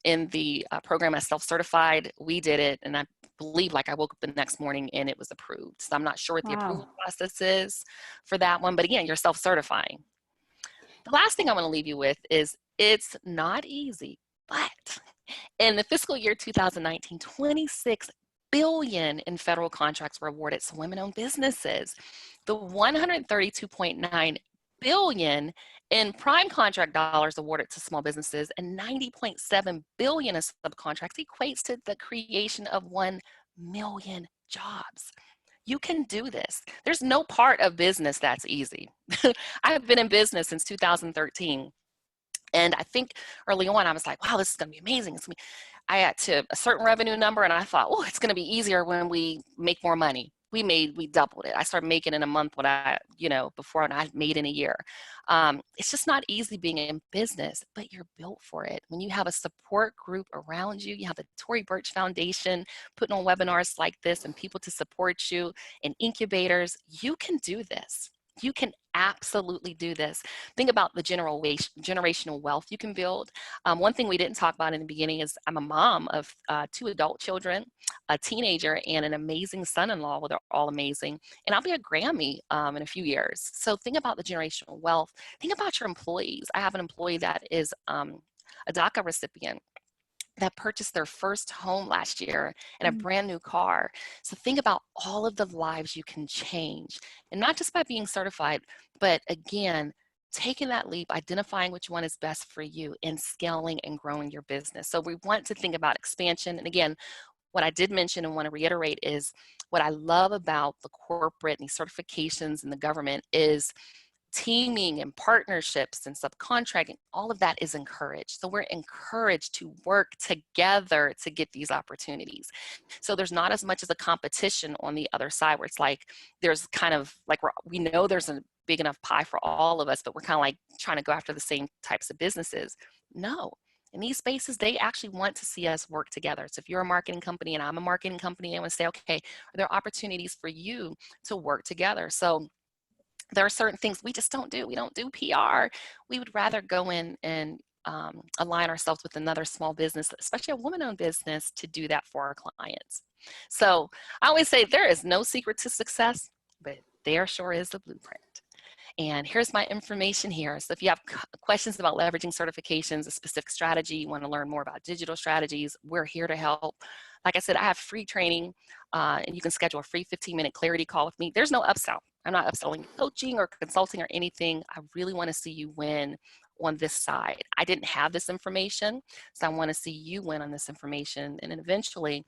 [SPEAKER 2] in the program as self-certified, we did it, and I believe I woke up the next morning and it was approved. So I'm not sure what the approval process is for that one, but again, you're self-certifying. The last thing I want to leave you with is it's not easy, but in the fiscal year 2019, 26 billion in federal contracts were awarded to women-owned businesses. The 132.9 billion in prime contract dollars awarded to small businesses and 90.7 billion in subcontracts equates to the creation of 1 million jobs. You can do this. There's no part of business that's easy. I have been in business since 2013. And I think early on, I was like, wow, this is going to be amazing. I got to a certain revenue number and I thought, oh, it's going to be easier when we make more money. We doubled it. I started making in a month what before I made in a year. It's just not easy being in business, but you're built for it. When you have a support group around you, you have the Tory Burch Foundation putting on webinars like this and people to support you and incubators, you can do this. You can absolutely do this. Think about the generational wealth you can build. One thing we didn't talk about in the beginning is I'm a mom of 2 adult children, a teenager, and an amazing son-in-law. Well, they're all amazing. And I'll be a Grammy in a few years. So think about the generational wealth. Think about your employees. I have an employee that is a DACA recipient that purchased their first home last year and a brand new car. So think about all of the lives you can change, and not just by being certified, but again, taking that leap, identifying which one is best for you, and scaling and growing your business. So we want to think about expansion. And again, what I did mention and want to reiterate is what I love about the corporate and these certifications and the government is teaming and partnerships and subcontracting. All of that is encouraged. So we're encouraged to work together to get these opportunities. So there's not as much as a competition on the other side where it's like there's kind of like we know there's a big enough pie for all of us, but we're kind of like trying to go after the same types of businesses. No. In these spaces, they actually want to see us work together. So if you're a marketing company and I'm a marketing company, I want to say, okay, are there opportunities for you to work together? So there are certain things we just don't do. We don't do PR. We would rather go in and align ourselves with another small business, especially a woman-owned business, to do that for our clients. So I always say there is no secret to success, but there sure is the blueprint. And here's my information here. So if you have questions about leveraging certifications, a specific strategy, you want to learn more about digital strategies, we're here to help. Like I said, I have free training, and you can schedule a free 15-minute clarity call with me. There's no upsell. I'm not upselling coaching or consulting or anything. I really want to see you win on this side. I didn't have this information, so I want to see you win on this information, and then eventually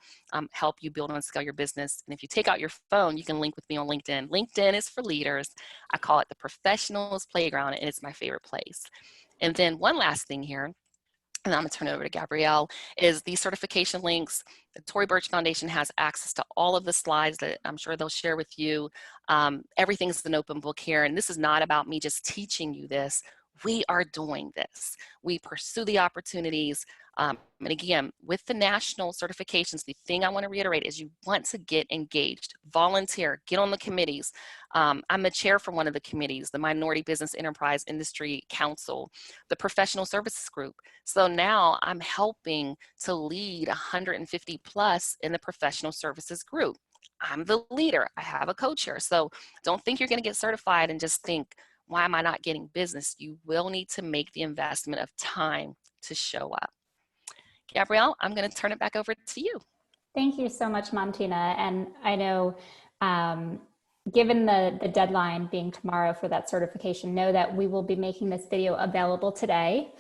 [SPEAKER 2] help you build and scale your business. And if you take out your phone, you can link with me on LinkedIn. LinkedIn is for leaders. I call it the professionals playground, and it's my favorite place. And then one last thing here, and I'm going to turn it over to Gabrielle, is these certification links. The Tory Burch Foundation has access to all of the slides that I'm sure they'll share with you. Everything's an open book here, and this is not about me just teaching you this. We are doing this. We pursue the opportunities. And again, with the national certifications, the thing I want to reiterate is you want to get engaged, volunteer, get on the committees. I'm the chair for one of the committees, the Minority Business Enterprise Industry Council, the Professional Services Group. So now I'm helping to lead 150 plus in the Professional Services Group. I'm the leader. I have a coach here. So don't think you're going to get certified and just think, why am I not getting business? You will need to make the investment of time to show up. Gabrielle, I'm going to turn it back over to you.
[SPEAKER 1] Thank you so much, Montina. And I know, given the deadline being tomorrow for that certification, know that we will be making this video available today,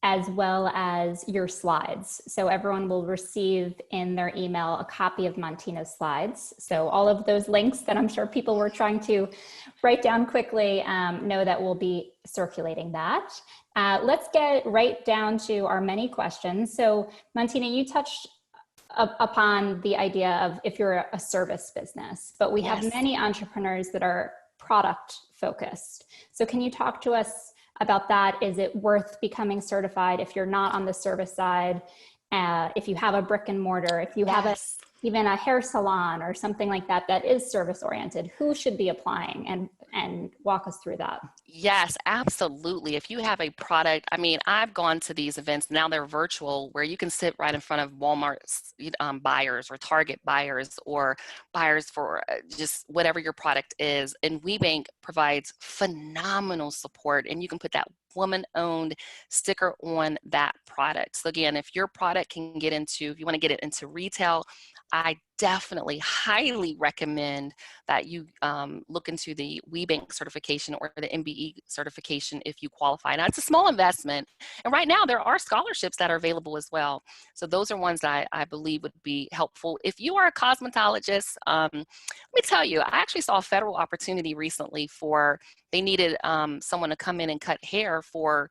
[SPEAKER 1] as well as your slides. So everyone will receive in their email a copy of Montina's slides. So all of those links that I'm sure people were trying to write down quickly, know that we'll be circulating that. Let's get right down to our many questions. So Montina, you touched upon the idea of if you're a service business, but we have many entrepreneurs that are product focused. So can you talk to us about that? Is it worth becoming certified if you're not on the service side? If you have a brick and mortar, if you have even a hair salon or something like that, that is service oriented, who should be applying, and walk us through that?
[SPEAKER 2] Yes, absolutely. If you have a product, I mean, I've gone to these events, now they're virtual, where you can sit right in front of Walmart's buyers or Target buyers or buyers for just whatever your product is. And WeBank provides phenomenal support, and you can put that woman-owned sticker on that product. So again, if your product can get into, if you want to get it into retail, I definitely highly recommend that you look into the WeBank certification or the MBE certification if you qualify. Now, it's a small investment, and right now there are scholarships that are available as well. So those are ones that I believe would be helpful. If you are a cosmetologist, let me tell you, I actually saw a federal opportunity recently for, they needed someone to come in and cut hair for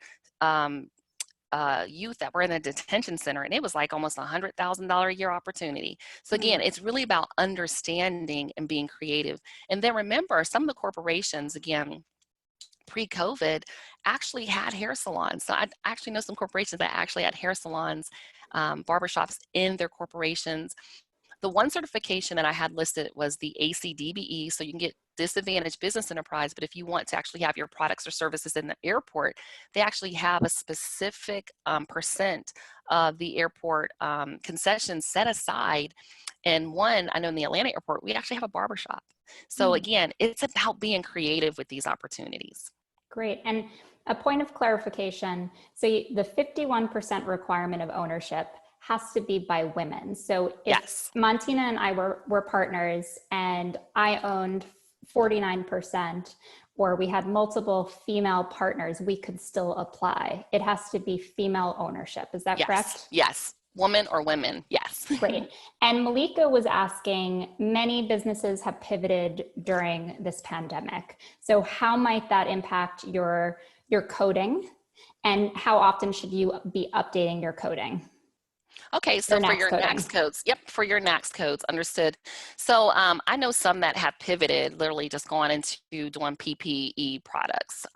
[SPEAKER 2] youth that were in a detention center, and it was like almost $100,000 a year opportunity. So again, it's really about understanding and being creative. And then remember, some of the corporations, again, pre-COVID, actually had hair salons. So I actually know some corporations that actually had hair salons, barbershops in their corporations. The one certification that I had listed was the ACDBE, so you can get disadvantaged business enterprise, but if you want to actually have your products or services in the airport, they actually have a specific percent of the airport concessions set aside. And one, I know in the Atlanta airport, we actually have a barbershop. So again, it's about being creative with these opportunities.
[SPEAKER 1] Great. And a point of clarification, so the 51% requirement of ownership has to be by women. So if Montina and I were partners and I owned 49%, or we had multiple female partners, we could still apply. It has to be female ownership. Is that correct?
[SPEAKER 2] Yes. Woman or women. Yes.
[SPEAKER 1] Great. And Malika was asking, many businesses have pivoted during this pandemic. So how might that impact your coding, and how often should you be updating your coding?
[SPEAKER 2] Okay, so for your NAICS codes, for your NAICS codes, understood. So I know some that have pivoted, literally just gone into doing PPE products.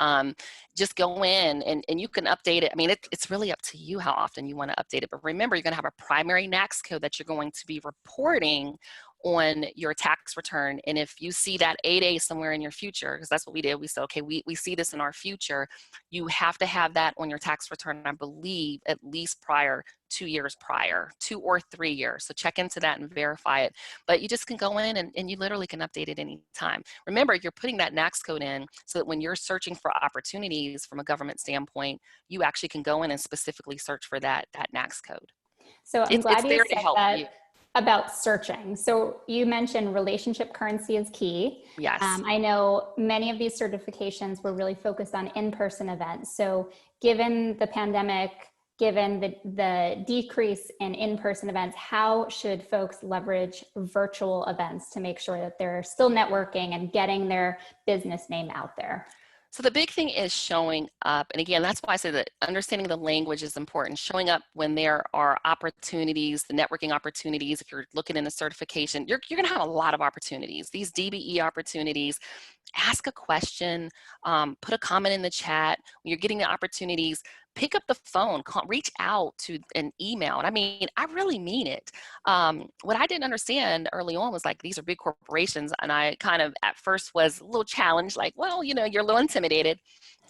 [SPEAKER 2] Just go in and you can update it. I mean, it's really up to you how often you want to update it. But remember, you're going to have a primary NAICS code that you're going to be reporting on your tax return. And if you see that 8A somewhere in your future, because that's what we did, we said, okay, we see this in our future, you have to have that on your tax return, I believe, at least 2 years prior, 2 or 3 years. So check into that and verify it. But you just can go in and you literally can update it anytime. Remember, you're putting that NAICS code in so that when you're searching for opportunities from a government standpoint, you actually can go in and specifically search for that NAICS code.
[SPEAKER 1] So I'm glad
[SPEAKER 2] it's
[SPEAKER 1] you
[SPEAKER 2] there
[SPEAKER 1] said
[SPEAKER 2] to help
[SPEAKER 1] that
[SPEAKER 2] you.
[SPEAKER 1] About searching. So you mentioned relationship currency is key.
[SPEAKER 2] Yes.
[SPEAKER 1] I know many of these certifications were really focused on in-person events. So given the pandemic, given the decrease in in-person events, how should folks leverage virtual events to make sure that they're still networking and getting their business name out there?
[SPEAKER 2] So the big thing is showing up. And again, that's why I say that understanding the language is important. Showing up when there are opportunities, the networking opportunities. If you're looking in a certification, you're going to have a lot of opportunities. These DBE opportunities, ask a question, put a comment in the chat. When you're getting the opportunities, pick up the phone, reach out to an email. And I mean, I really mean it. What I didn't understand early on was like, these are big corporations. And I kind of at first was a little challenged, like, well, you know, you're a little intimidated.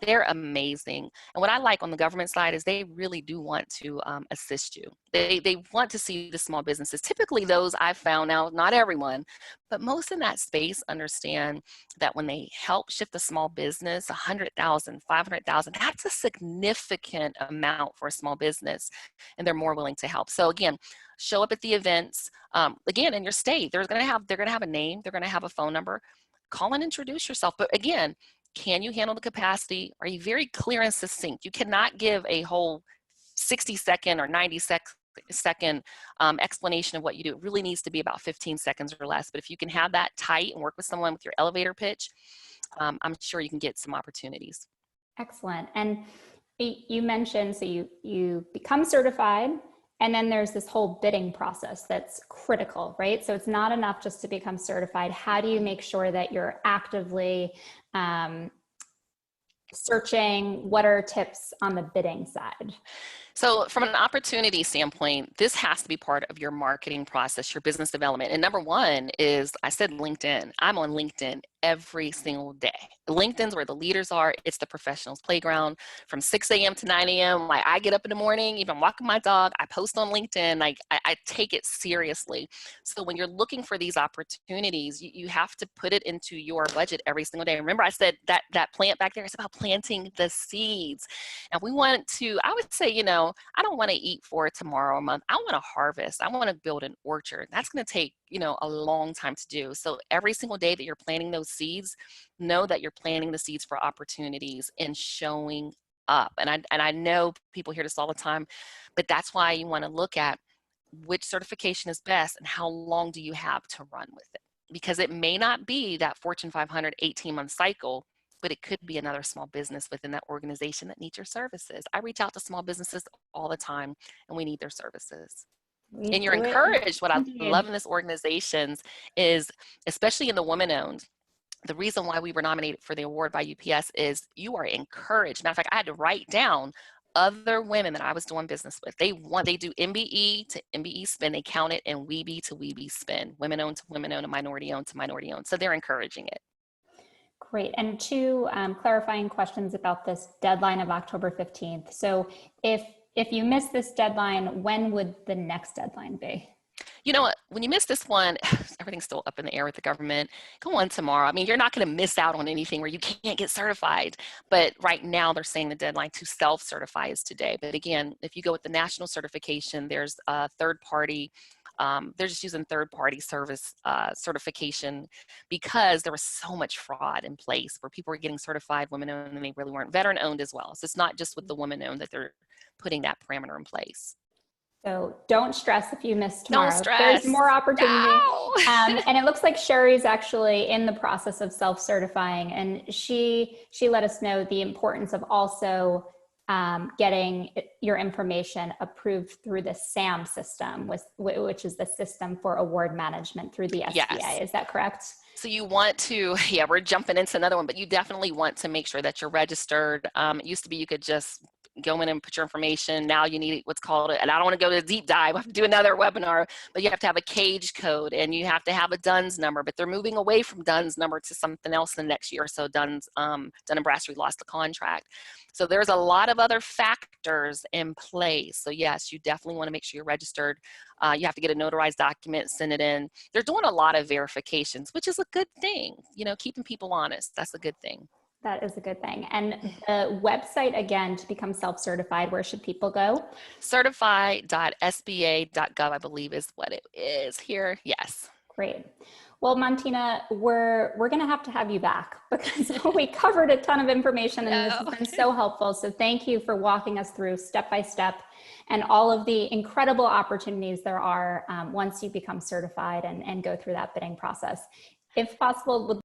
[SPEAKER 2] They're amazing. And what I like on the government side is they really do want to assist you. They want to see the small businesses. Typically those I've found now, not everyone, but most in that space understand that when they help shift a small business, 100,000, 500,000, that's a significant amount for a small business, and they're more willing to help. So again, show up at the events. Again, in your state, they're going to have a name, they're going to have a phone number. Call and introduce yourself. But again, can you handle the capacity? Are you very clear and succinct? You cannot give a whole 60-second or 90-second explanation of what you do. It really needs to be about 15 seconds or less. But if you can have that tight and work with someone with your elevator pitch, I'm sure you can get some opportunities.
[SPEAKER 1] Excellent. And you mentioned, so you become certified, and then there's this whole bidding process that's critical, right? So it's not enough just to become certified. How do you make sure that you're actively searching? What are tips on the bidding side?
[SPEAKER 2] So from an opportunity standpoint, this has to be part of your marketing process, your business development. And number one is, I said LinkedIn. I'm on LinkedIn every single day. LinkedIn's where the leaders are. It's the professionals' playground from 6 a.m. to 9 a.m. Like, I get up in the morning, even walking my dog, I post on LinkedIn. Like, I take it seriously. So when you're looking for these opportunities, you have to put it into your budget every single day. Remember I said that plant back there is about planting the seeds. And we want to, I would say, you know, I don't want to eat for tomorrow or a month. I want to harvest. I want to build an orchard. That's going to take, you know, a long time to do. So every single day that you're planting those seeds, know that you're planting the seeds for opportunities and showing up. And I know people hear this all the time, but that's why you want to look at which certification is best and how long do you have to run with it. Because it may not be that Fortune 500 18-month cycle, but it could be another small business within that organization that needs your services. I reach out to small businesses all the time, and we need their services. And you're encouraged. What I love in this organizations is, especially in the woman-owned, the reason why we were nominated for the award by UPS is you are encouraged. Matter of fact, I had to write down other women that I was doing business with. They do MBE to MBE spin. They count it in WEB to WEB spin, women-owned to women-owned, and minority-owned to minority-owned. So they're encouraging it.
[SPEAKER 1] Great. And two clarifying questions about this deadline of October 15th. So if you miss this deadline, when would the next deadline be?
[SPEAKER 2] You know what, when you miss this one, everything's still up in the air with the government. Go on tomorrow. I mean, you're not going to miss out on anything where you can't get certified. But right now they're saying the deadline to self-certify is today. But again, if you go with the national certification, there's a third party. They're just using third-party service certification because there was so much fraud in place where people were getting certified women-owned and they really weren't, veteran-owned as well. So it's not just with the women-owned that they're putting that parameter in place.
[SPEAKER 1] So don't stress if you miss tomorrow.
[SPEAKER 2] Don't stress.
[SPEAKER 1] There's more opportunity.
[SPEAKER 2] No.
[SPEAKER 1] And it looks like Sherry's actually in the process of self-certifying, and she let us know the importance of also getting your information approved through the SAM system, which is the system for award management through the SBA. Yes. Is that correct? So
[SPEAKER 2] you want to, yeah, we're jumping into another one, but you definitely want to make sure that you're registered. It used to be you could just go in and put your information. Now you need what's called, and I don't want to go to a deep dive, I have to do another webinar, but you have to have a cage code and you have to have a DUNS number, but they're moving away from DUNS number to something else in the next year. So Dun & Bradstreet lost the contract. So there's a lot of other factors in place. So yes, you definitely want to make sure you're registered. You have to get a notarized document, send it in. They're doing a lot of verifications, which is a good thing. You know, keeping people honest, that's a good thing.
[SPEAKER 1] That is a good thing. And the website, again, to become self-certified, where should people go?
[SPEAKER 2] Certify.sba.gov, I believe is what it is here. Yes.
[SPEAKER 1] Great. Well, Montina, we're going to have you back because we covered a ton of information and this has been so helpful. So thank you for walking us through step by step and all of the incredible opportunities there are once you become certified and go through that bidding process. If possible, would